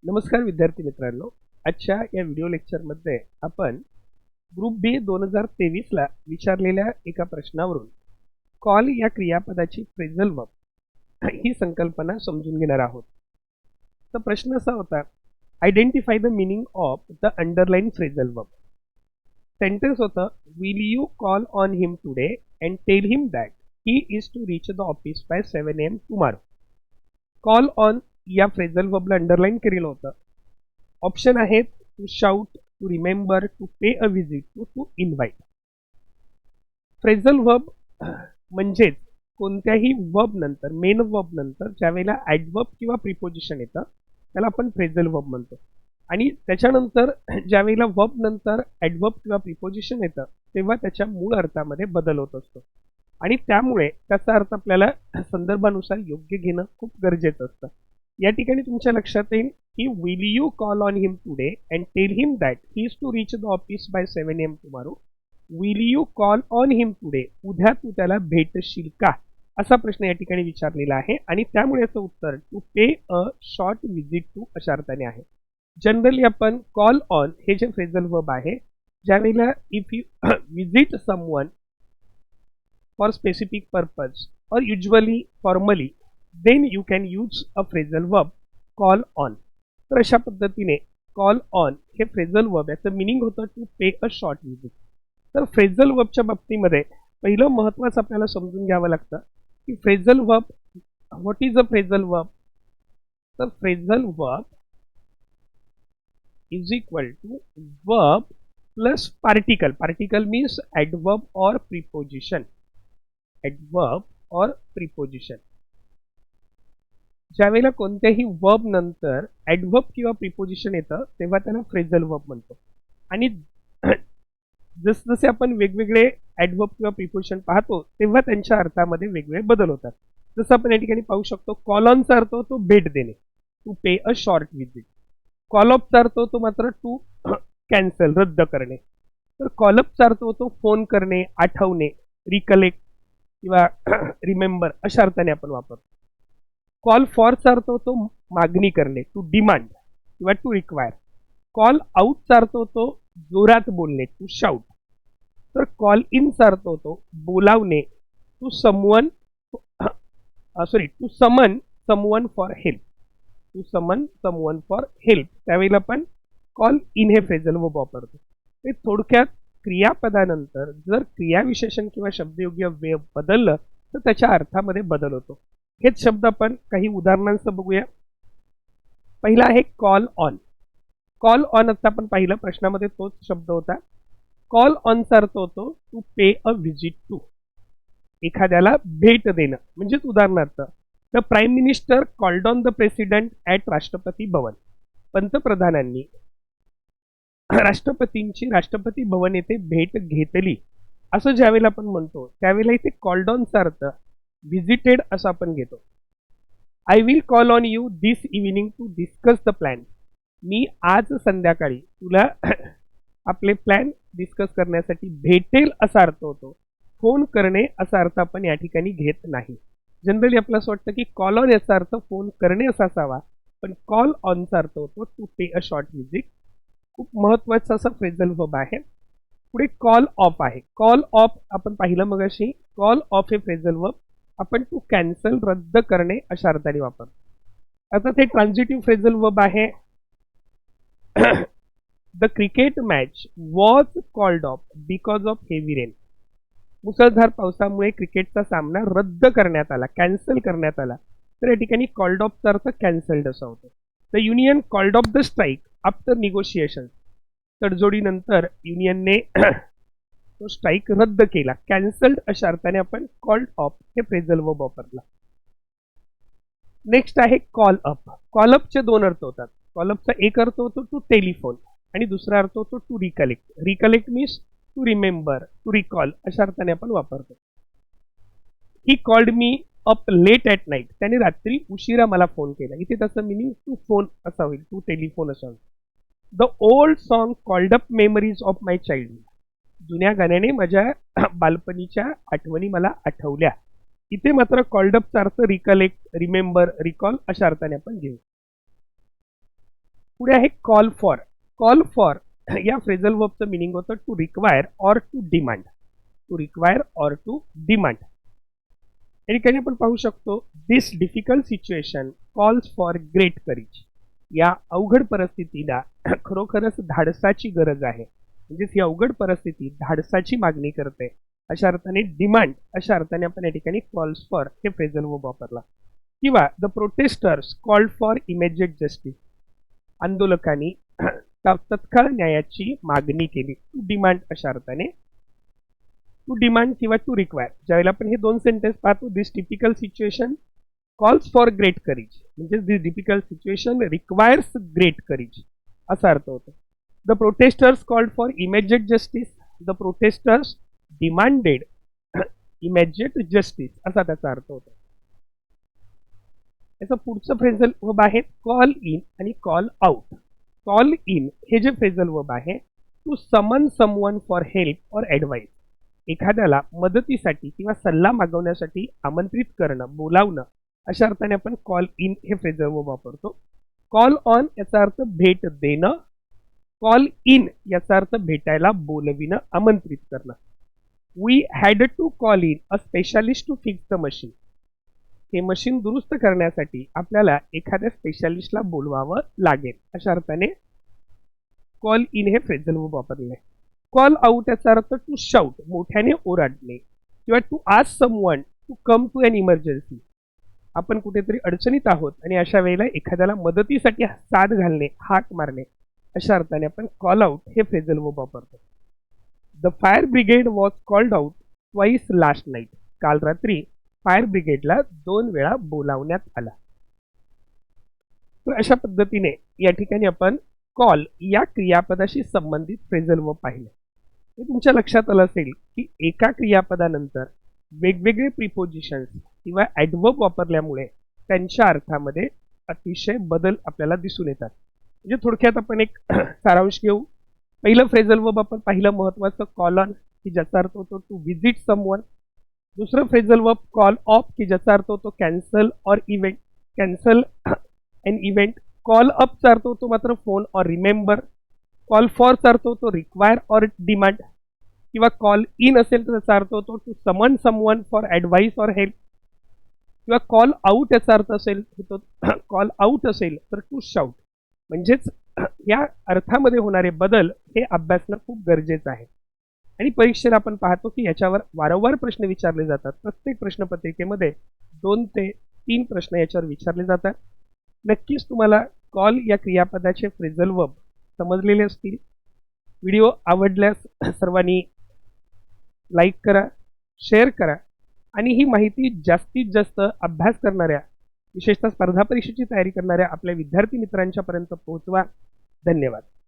नमस्कार विद्यार्थी मित्रांनो, आजच्या या व्हिडिओ लेक्चरमध्ये आपण ग्रुप बी 2023ला विचारलेल्या एका प्रश्नावरून कॉल या क्रियापदाची फ्रेझल वर्ब ही संकल्पना समजून घेणार आहोत. तर प्रश्न असा होता, identify the meaning of the underline phrasal verb. Sentence होतं, will you call on him today and tell him that he is to reach the office by 7 AM tomorrow. Call on या फ्रेझल वर्बला underline केलेलं होतं. Option आहेत to shout, to remember, to pay a visit, to invite. Phrasal verb म्हणजेच कोणत्याही verb नंतर, main verb नंतर ज्यावेळेला ॲडवर्ब किंवा प्रिपोजिशन येतं त्याला आपण फ्रेझल वर्ब म्हणतो. आणि त्याच्यानंतर ज्यावेळेला वर्ब नंतर ॲडवर्ब किंवा प्रिपोजिशन येतं तेव्हा त्याच्या मूळ अर्थामध्ये बदल होत असतो आणि त्यामुळे त्याचा अर्थ आपल्याला संदर्भानुसार योग्य घेणं खूप गरजेचं असतं. या ठिकाणी तुमच्या लक्षात येईल की will you call on him today and tell him that he is to reach the office by 7 AM tomorrow. Will you call on him today, उद्या तू त्याला भेटशील का, असा प्रश्न या ठिकाणी विचारलेला आहे आणि त्यामुळे याचं उत्तर to pay a short visit to अशा अर्थाने आहे. जनरली आपण कॉल ऑन हे जे फ्रेझल वर्ब आहे, ज्यावेळेला if you visit someone for specific purpose और usually formally then you can use a phrasal verb call on. तर अशा पद्धतीने कॉल ऑन हे फ्रेझल वर्ब याचं मिनिंग होतं to pay a short visit. तर फ्रेझल वर्बच्या बाबतीमध्ये पहिलं महत्त्वाचं आपल्याला समजून घ्यावं लागतं की phrasal verb, what is a phrasal verb. तर phrasal verb is equal to verb plus particle. Particle means adverb और प्रिपोजिशन. ॲडवर्ब और प्रिपोजिशन. ज्यावेळेला कोणत्याही वर्ब नंतर ॲडवर्ब किंवा प्रिपोजिशन येतं तेव्हा त्याला फ्रेझल वर्ब म्हणतो. आणि जसजसे आपण वेगवेगळे ॲडवर्ब किंवा प्रिपोजिशन पाहतो तेव्हा त्यांच्या अर्थामध्ये वेगवेगळे बदल होतात. जसं आपण या ठिकाणी पाहू शकतो, कॉल ऑनचा अर्थ होतो भेट देणे, to pay a short visit. Call ऑफचा अर्थ होतो मात्र टू कॅन्सल, रद्द करणे. तर कॉल अपचा अर्थ होतो फोन करणे, आठवणे, रिकलेक्ट किंवा रिमेंबर अशा अर्थाने आपण वापरतो. कॉल फॉरचा अर्थ होतो मागणी करणे, टू डिमांड किंवा टू रिक्वायर. कॉल आउटचा अर्थ होतो जोरात बोलणे, टू शाउट. तर कॉल इनचा अर्थ होतो बोलावणे, to someone to summon someone for help. To summon someone for help त्यावेळेला आपण कॉल इन हे फ्रेझल वर्ब वापरतो. ते थोडक्यात क्रियापदानंतर जर क्रियाविशेषण किंवा शब्दयोग्य वेळ बदललं तर त्याच्या अर्थामध्ये बदल होतो. हेच शब्द आपण काही उदाहरणांसह बघूया. पहिला आहे कॉल ऑन. कॉल ऑन आता आपण पाहिलं प्रश्नामध्ये तोच शब्द होता. कॉल ऑनचा अर्थ होतो to pay a visit to, एखाद्याला भेट देणं. म्हणजेच उदाहरणार्थ the prime minister called on the president at Rashtrapati Bhavan. पंतप्रधानांनी राष्ट्रपतींची राष्ट्रपती भवन येथे भेट घेतली असं ज्यावेळेला आपण म्हणतो त्यावेळेला इथे कॉल्ड ऑनचा अर्थ व्हिजिटेड असं आपण घेतो. I will call on you this evening to discuss the plan. मी आज संध्याकाळी तुला आपले प्लॅन डिस्कस करण्यासाठी भेटेल असा अर्थ होतो. फोन करणे असा अर्थ आपण या ठिकाणी घेत नाही. जनरली आपल्याला असं वाटतं की कॉल ऑन याचा अर्थ फोन करणे असा असावा, पण कॉल ऑनचा अर्थ होतो to pay a short visit. खूप महत्त्वाचं असं फ्रेझल वर्ब आहे. पुढे कॉल ऑफ आहे. कॉल ऑफ आपण पाहिलं मगाशी. कॉल ऑफ हे फ्रेझल वर्ब आपण टू कॅन्सल, रद्द करणे अशा अर्थाने वापरतो. आता ते ट्रान्झिटिव्ह फ्रेझल वर्ब आहे. The cricket match was called off because of heavy rain. मुसळधार पावसामुळे क्रिकेटचा सामना रद्द करण्यात आला, कॅन्सल करण्यात आला. तर या ठिकाणी कॉल्ड ऑफचा अर्थ कॅन्सल्ड असा होतो. The union called off the strike after negotiation. तडजोडीनंतर युनियनने तो स्ट्राईक रद्द केला, कॅन्सल्ड अशा अर्थाने आपण कॉल्ड ऑफ हे फ्रेझल वर्ब वापरला. नेक्स्ट आहे कॉल अप. कॉल अपचे दोन अर्थ होतात. कॉल अपचा एक अर्थ होतो टू टेलिफोन आणि दुसरा अर्थ होतो to recollect. Recollect means to remember, to recall अशा अर्थाने आपण वापरतो. He called me up late at night. त्याने रात्री उशिरा मला फोन केला. इथे त्याचं मिनिंग टू फोन असा होईल, टू टेलिफोन असा होईल. The old song called up memories of my childhood. जुन्या गाण्याने माझ्या बालपणीच्या आठवणी मला आठवल्या. इथे मात्र कॉल्ड अपचा अर्थ रिकलेक्ट, रिमेंबर, रिकॉल अशा अर्थाने आपण घेऊ. पुढे आहे कॉल फॉर. कॉल फॉर या फ्रेझल वर्बचं मिनिंग होतं to require or to demand. To require or to demand. या ठिकाणी आपण पाहू शकतो this difficult situation calls for great courage. या अवघड परिस्थितीला खरोखरच धाडसाची गरज आहे. म्हणजेच ही अवघड परिस्थिती धाडसाची मागणी करते. अशा अर्थाने डिमांड अशा अर्थाने आपण या ठिकाणी कॉल्स फॉर हे फ्रेझल वर्ब वापरला. किंवा the protesters called for immediate justice. आंदोलकांनी तत्काळ न्यायाची मागणी केली. टू डिमांड अशा अर्थाने टू डिमांड किंवा टू रिक्वायर. ज्यावेळेला आपण हे दोन सेंटेन्स पाहतो this typical situation calls for great courage म्हणजे this difficult situation requires great courage असा अर्थ होतो. The protesters called for immediate justice. The protesters demanded immediate justice असा त्याचा अर्थ होतो. याचं पुढचं फ्रेझल वर्ब आहे कॉल इन आणि कॉल आउट. कॉल इन हे जे फ्रेझल वर्ब आहे to summon someone for help or advice. एखाद्याला मदतीसाठी किंवा सल्ला मागवण्यासाठी आमंत्रित करणं बोलावणं अशा अर्थाने आपण कॉल इन हे फ्रेझल वर्ब वापरतो. कॉल ऑन याचा अर्थ भेट देणं. कॉल इन याचा अर्थ भेटायला बोलविणं आमंत्रित करणं. We had to call in a specialist to fix the machine. हे मशीन दुरुस्त करण्यासाठी आपल्याला एखाद्या स्पेशालिस्टला बोलवावं लागेल अशा अर्थाने कॉल इन हे फ्रेझल वर्ब वापरले आहे. कॉल आउट याचा अर्थ टू शाउट मोठ्याने ओरडणे किंवा to ask someone to come to an emergency. आपण कुठेतरी अडचणीत आहोत आणि अशा वेळेला एखाद्याला मदतीसाठी साथ घालणे हाक मारणे अशा अर्थाने आपण कॉल आउट हे फ्रेझल वर्ब वापरतो. The fire brigade was called out twice last night. काल रात्री फायर ब्रिगेडला 2 वेळा बोलावण्यात आला. तर अशा पद्धतीने या ठिकाणी आपण कॉल या क्रियापदाशी संबंधित फ्रेझल वर्ब पाहिले. हे तुमच्या लक्षात आलं असेल की एका क्रियापदानंतर वेगवेगळे प्रिपोजिशन्स किंवा ॲडवर्ब वापरल्यामुळे त्यांच्या अर्थामध्ये अतिशय बदल आपल्याला दिसून येतात. म्हणजे थोडक्यात आपण एक सारांश घेऊ. पहिलं फ्रेझल वर्ब आपण पाहिलं महत्त्वाचं कॉल ऑन की ज्याचा अर्थ होतो टू विजिट समवन. दुसरं फ्रेझल वर्ब कॉल ऑफ की ज्याचा अर्थ होतो cancel or event cancel an event. Call अपचा अर्थ होतो मात्र फोन ऑर रिमेंबर. कॉल फॉरचा अर्थ होतो रिक्वायर ऑर डिमांड. किंवा कॉल इन असेल तर त्याचा अर्थ होतो to summon someone for advice or help. किंवा कॉल आउट याचा अर्थ असेल होतो कॉल आउट असेल तर टू शाउट. म्हणजेच या अर्थामध्ये होणारे बदल हे अभ्यासणं खूप गरजेचं आहे. आणि परीक्षेला आपण पाहतो की याच्यावर वारंवार प्रश्न विचारले जातात. प्रत्येक प्रश्नपत्रिकेमध्ये 2 ते 3 प्रश्न याच्यावर विचारले जातात. नक्कीच तुम्हाला कॉल या क्रियापदाचे फ्रेझल वर्ब समजलेले असतील. व्हिडिओ आवडल्यास सर्वांनी लाईक करा, शेअर करा आणि ही माहिती जास्तीत जास्त अभ्यास करणाऱ्या विशेषतः स्पर्धा परीक्षेची तयारी करणाऱ्या आपल्या विद्यार्थी मित्रांच्यापर्यंत पोहोचवा. धन्यवाद.